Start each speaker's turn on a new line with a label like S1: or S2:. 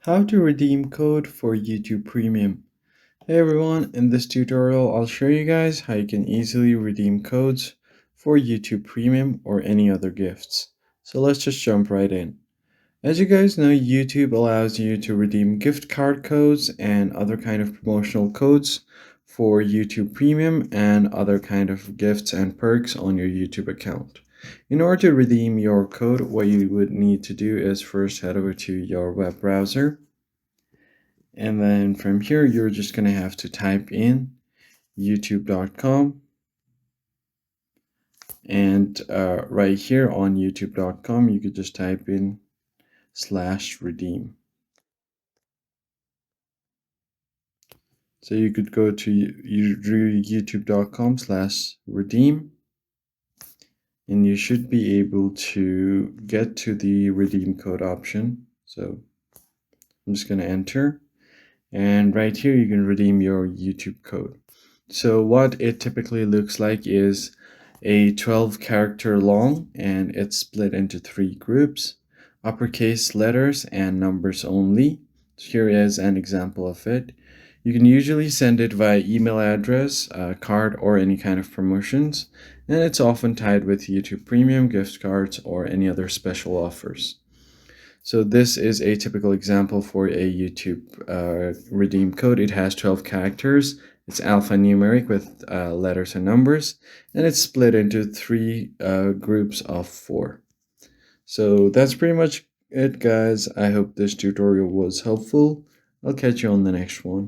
S1: How to redeem code for YouTube Premium. Hey everyone, in this tutorial I'll show you guys how you can easily redeem codes for YouTube Premium or any other gifts. So let's just jump right in. As you guys know, YouTube allows you to redeem gift card codes and other kind of promotional codes for YouTube Premium and other kind of gifts and perks on your YouTube account. In order to redeem your code, what you would need to do is first head over to your web browser. And then from here, you're just going to have to type in youtube.com. And right here on youtube.com, you could just type in /redeem. So you could go to youtube.com/redeem. And you should be able to get to the redeem code option. So I'm just going to enter. And right here, you can redeem your YouTube code. So what it typically looks like is a 12-character long, and it's split into 3 groups: uppercase letters and numbers only. Here is an example of it. You can usually send it via email address, card, or any kind of promotions, and it's often tied with YouTube Premium, gift cards, or any other special offers. So this is a typical example for a YouTube redeem code. It has 12 characters. It's alphanumeric with letters and numbers, and it's split into 3 groups of 4. So that's pretty much it, guys. I hope this tutorial was helpful. I'll catch you on the next one.